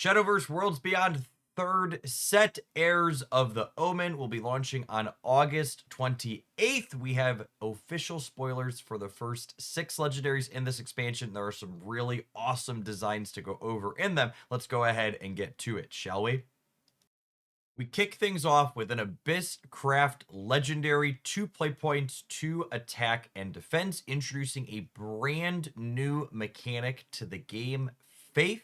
Shadowverse Worlds Beyond third set, Heirs of the Omen, will be launching on August 28th. We have official spoilers for the first 6 legendaries in this expansion. There are some really awesome designs to go over in them. Let's go ahead and get to it, shall we? We kick things off with an Abysscraft legendary, 2 play points, 2 attack and defense, introducing a brand new mechanic to the game, Faith.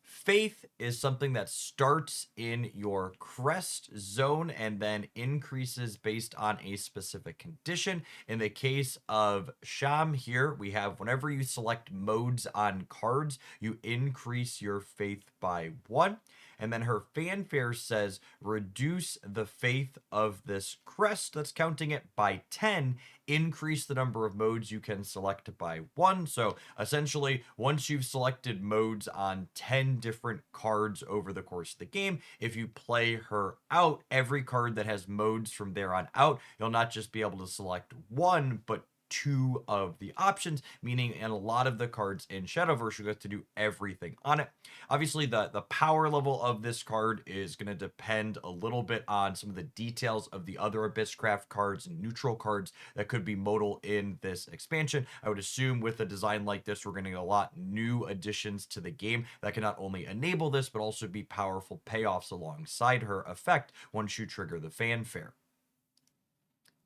Faith is something that starts in your crest zone and then increases based on a specific condition. In the case of Sham here, we have whenever you select modes on cards, you increase your faith by 1. And then her fanfare says, reduce the faith of this crest, that's counting it by 10, increase the number of modes you can select by 1. So essentially, once you've selected modes on 10 different cards over the course of the game, if you play her out, every card that has modes from there on out, you'll not just be able to select 1, but 2 of the options, meaning in a lot of the cards in Shadowverse, you get to do everything on it. Obviously, the power level of this card is going to depend a little bit on some of the details of the other Abysscraft cards and neutral cards that could be modal in this expansion. I would assume with a design like this, we're going to get a lot new additions to the game that can not only enable this, but also be powerful payoffs alongside her effect once you trigger the fanfare.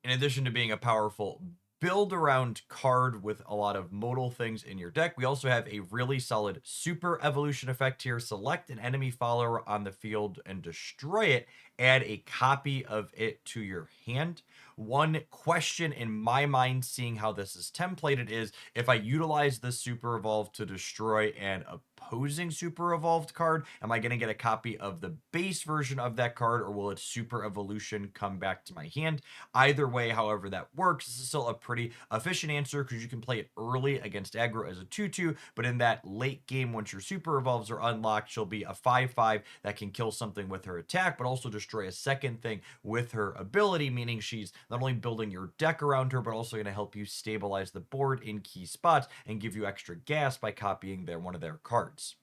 In addition to being a powerful build around card with a lot of modal things in your deck, we also have a really solid super evolution effect here. Select an enemy follower on the field and destroy it. Add a copy of it to your hand. One question in my mind, seeing how this is templated, is if I utilize this super evolve to destroy an opposing super evolved card, am I going to get a copy of the base version of that card, or will its super evolution come back to my hand? Either way, however that works, this is still a pretty efficient answer because you can play it early against aggro as a 2/2, but in that late game, once your super evolves are unlocked, she'll be a 5/5 that can kill something with her attack, but also destroy a second thing with her ability, meaning she's not only building your deck around her, but also going to help you stabilize the board in key spots and give you extra gas by copying one of their cards.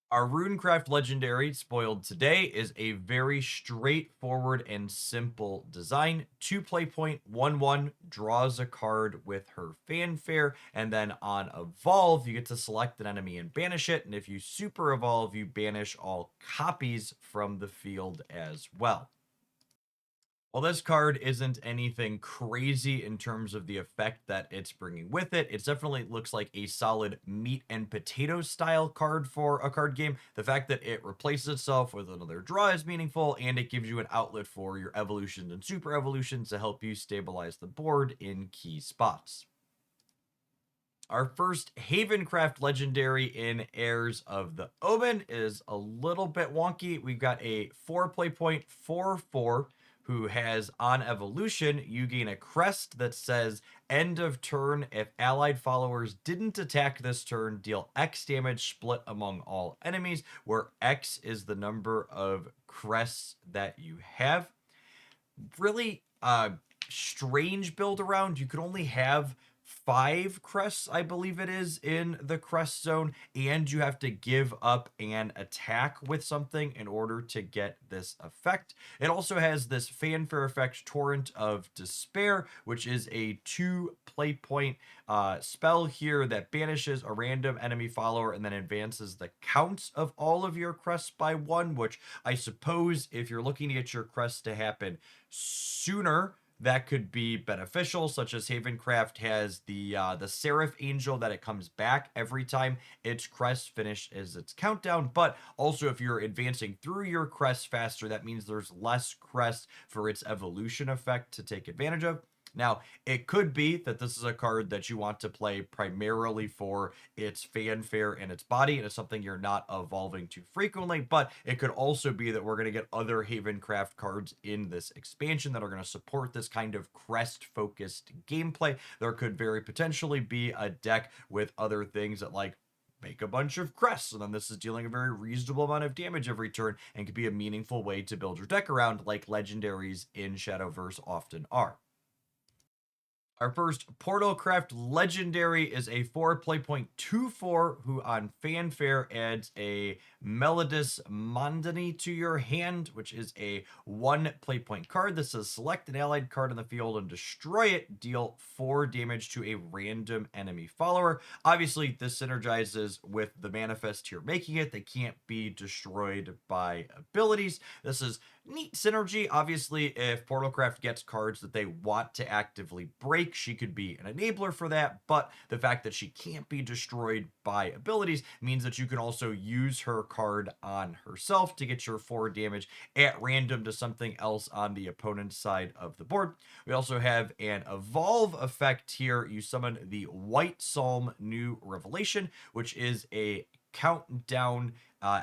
Our Runecraft Legendary spoiled today is a very straightforward and simple design. 2 play point, 1/1, draws a card with her fanfare, and then on evolve, you get to select an enemy and banish it. And if you super evolve, you banish all copies from the field as well. While this card isn't anything crazy in terms of the effect that it's bringing with it, it definitely looks like a solid meat and potatoes style card for a card game. The fact that it replaces itself with another draw is meaningful, and it gives you an outlet for your evolutions and super evolutions to help you stabilize the board in key spots. Our first Havencraft legendary in Heirs of the Omen is a little bit wonky. We've got a 4 play point, 4/4, who has on evolution, you gain a crest that says end of turn. If allied followers didn't attack this turn, deal X damage split among all enemies, where X is the number of crests that you have. Really strange build around. You could only have 5 crests, I believe it is, in the crest zone, and you have to give up an attack with something in order to get this effect. It also has this fanfare effect, Torrent of Despair, which is a 2 play point spell here that banishes a random enemy follower and then advances the counts of all of your crests by 1, which I suppose if you're looking to get your crests to happen sooner, that could be beneficial, such as Havencraft has the Seraph Angel that it comes back every time its crest finishes its countdown. But also, if you're advancing through your crest faster, that means there's less crest for its evolution effect to take advantage of. Now, it could be that this is a card that you want to play primarily for its fanfare and its body, and it's something you're not evolving too frequently, but it could also be that we're going to get other Havencraft cards in this expansion that are going to support this kind of crest-focused gameplay. There could very potentially be a deck with other things that, like, make a bunch of crests, and then this is dealing a very reasonable amount of damage every turn and could be a meaningful way to build your deck around, like legendaries in Shadowverse often are. Our first Portalcraft Legendary is a 4 play point 2/4 who on Fanfare adds a Melodous Mondani to your hand, which is a 1 play point card that says select an allied card on the field and destroy it. Deal 4 damage to a random enemy follower. Obviously, this synergizes with the manifest here making it. They can't be destroyed by abilities. This is neat synergy. Obviously, if Portalcraft gets cards that they want to actively break, she could be an enabler for that, but the fact that she can't be destroyed by abilities means that you can also use her card on herself to get your 4 damage at random to something else on the opponent's side of the board. We also have an evolve effect here. You summon the White Psalm New Revelation, which is a countdown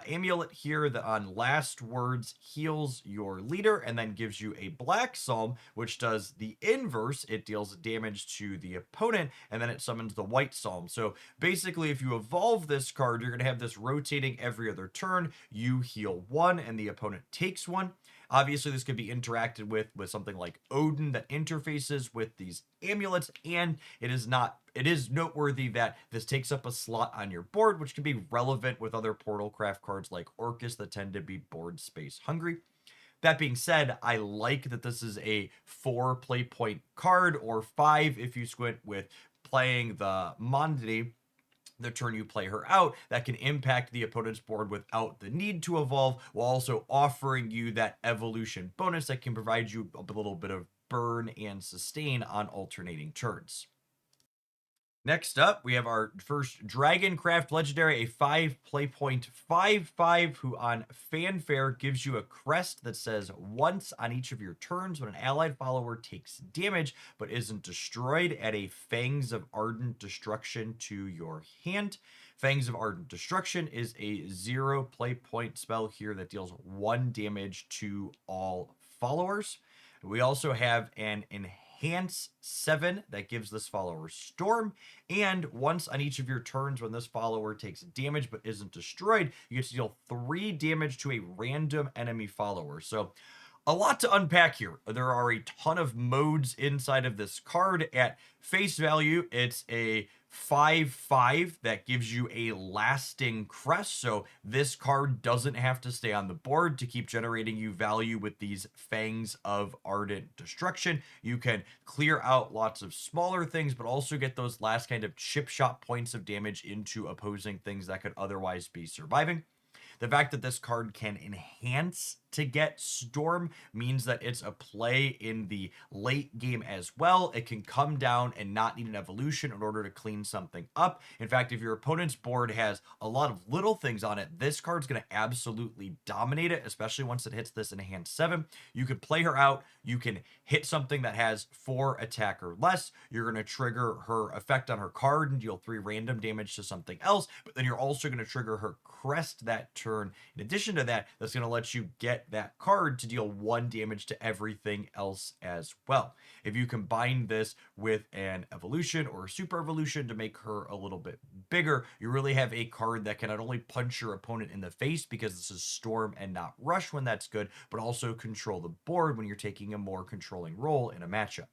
amulet here that on last words heals your leader and then gives you a black psalm, which does the inverse. It deals damage to the opponent and then it summons the white psalm. So basically, if you evolve this card, you're going to have this rotating every other turn. You heal 1 and the opponent takes 1. Obviously, this could be interacted with something like Odin that interfaces with these amulets, and it is noteworthy that this takes up a slot on your board, which can be relevant with other Portalcraft cards like Orcus that tend to be board space hungry. That being said, I like that this is a 4 play point card, or 5 if you squint with playing the Mondani the turn you play her out, that can impact the opponent's board without the need to evolve, while also offering you that evolution bonus that can provide you a little bit of burn and sustain on alternating turns. Next up, we have our first Dragoncraft Legendary, a 5 play point 5/5, who on Fanfare gives you a crest that says once on each of your turns when an allied follower takes damage but isn't destroyed, add a Fangs of Ardent Destruction to your hand. Fangs of Ardent Destruction is a 0 play point spell here that deals 1 damage to all followers. We also have an Enhance 7 that gives this follower Storm, and once on each of your turns when this follower takes damage but isn't destroyed, you get to deal 3 damage to a random enemy follower. So a lot to unpack here. There are a ton of modes inside of this card. At face value, it's a 5/5 that gives you a lasting crest. So this card doesn't have to stay on the board to keep generating you value with these Fangs of Ardent Destruction. You can clear out lots of smaller things, but also get those last kind of chip shot points of damage into opposing things that could otherwise be surviving. The fact that this card can enhance to get Storm means that it's a play in the late game as well. It can come down and not need an evolution in order to clean something up. In fact, if your opponent's board has a lot of little things on it, this card's going to absolutely dominate it, especially once it hits this Enhance 7. You can play her out. You can hit something that has 4 attack or less. You're going to trigger her effect on her card and deal 3 random damage to something else, but then you're also going to trigger her crest that turn. In addition to that, that's going to let you get that card to deal 1 damage to everything else as well. If you combine this with an evolution or a super evolution to make her a little bit bigger, you really have a card that can not only punch your opponent in the face because this is Storm and not Rush when that's good, but also control the board when you're taking a more controlling role in a matchup.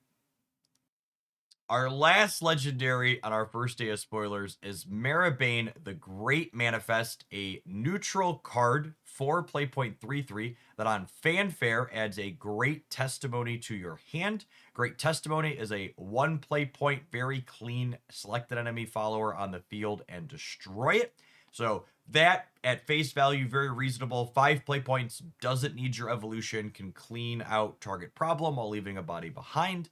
Our last legendary on our first day of spoilers is Maribane, the Great Manifest, a neutral card, 4 play point 3/3, that on Fanfare adds a Great Testimony to your hand. Great Testimony is a 1 play point, very clean, select an enemy follower on the field and destroy it. So that, at face value, very reasonable. 5 play points, doesn't need your evolution, can clean out target problem while leaving a body behind.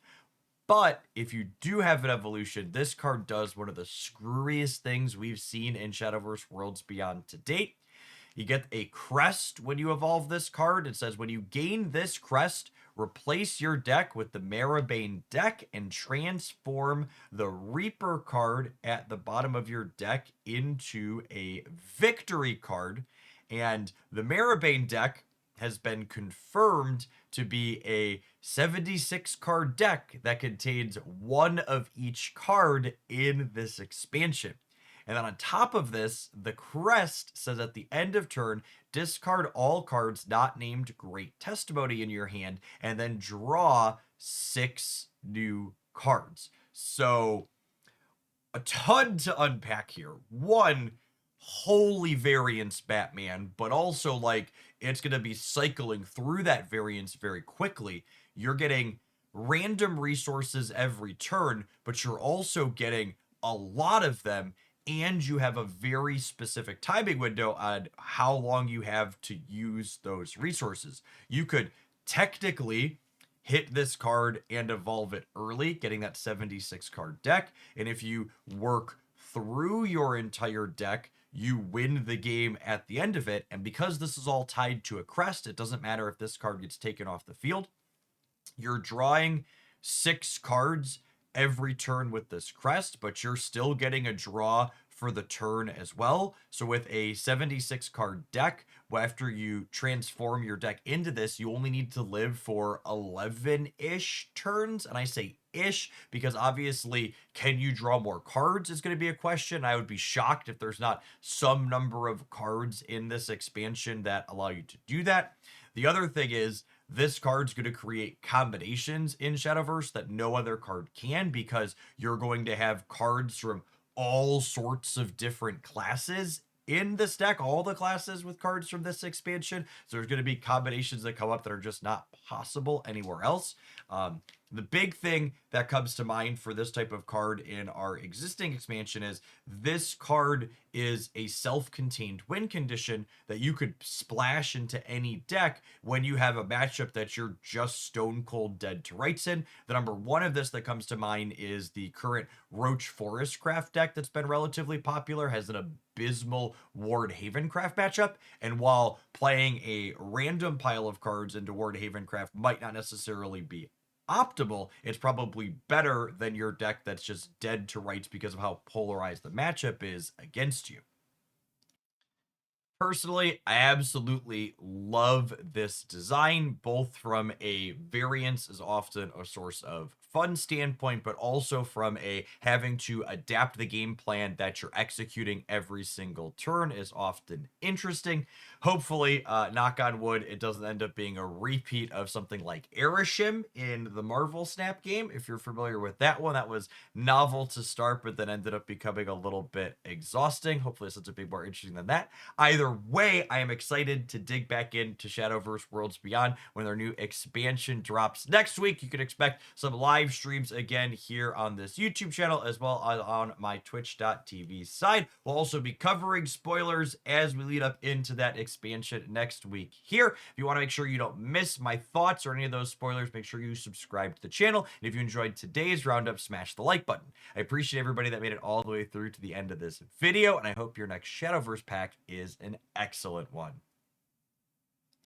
But if you do have an evolution, this card does one of the screwiest things we've seen in Shadowverse Worlds Beyond to date. You get a crest when you evolve this card. It says when you gain this crest, replace your deck with the Maribane deck and transform the Reaper card at the bottom of your deck into a victory card. And the Maribane deck has been confirmed to be a 76 card deck that contains 1 of each card in this expansion. And then on top of this, the crest says at the end of turn, discard all cards not named Great Testimony in your hand, and then draw 6 new cards. So a ton to unpack here. One, holy variance Batman, but also like it's going to be cycling through that variance very quickly. You're getting random resources every turn, but you're also getting a lot of them, and you have a very specific timing window on how long you have to use those resources. You could technically hit this card and evolve it early, getting that 76 card deck. And if you work through your entire deck, you win the game at the end of it. And because this is all tied to a crest, it doesn't matter if this card gets taken off the field. You're drawing 6 cards every turn with this crest, but you're still getting a draw for the turn as well. So with a 76 card deck, after you transform your deck into this, you only need to live for 11-ish turns. And I say ish because obviously, can you draw more cards is going to be a question. I would be shocked if there's not some number of cards in this expansion that allow you to do that. The other thing is, this card's going to create combinations in Shadowverse that no other card can, because you're going to have cards from all sorts of different classes in this deck, all the classes with cards from this expansion. So there's going to be combinations that come up that are just not possible anywhere else. The big thing that comes to mind for this type of card in our existing expansion is this card is a self-contained win condition that you could splash into any deck when you have a matchup that you're just stone cold dead to rights in. The number one of this that comes to mind is the current Roach Forestcraft deck that's been relatively popular, has an abysmal Ward Havencraft matchup. And while playing a random pile of cards into Ward Havencraft might not necessarily be optimal, it's probably better than your deck that's just dead to rights because of how polarized the matchup is against you. Personally, I absolutely love this design, both from a variance is often a source of fun standpoint, but also from a having to adapt the game plan that you're executing every single turn is often interesting. Hopefully, knock on wood, it doesn't end up being a repeat of something like Erishim in the Marvel Snap game. If you're familiar with that one, that was novel to start, but then ended up becoming a little bit exhausting. Hopefully, it's something a bit more interesting than that. Either way, I am excited to dig back into Shadowverse Worlds Beyond when their new expansion drops next week. You can expect some live streams again here on this YouTube channel, as well as on my twitch.tv side. We'll also be covering spoilers as we lead up into that expansion next week here. If you want to make sure you don't miss my thoughts or any of those spoilers, make sure you subscribe to the channel. And if you enjoyed today's roundup, smash the like button. I appreciate everybody that made it all the way through to the end of this video, and I hope your next Shadowverse pack is an excellent one.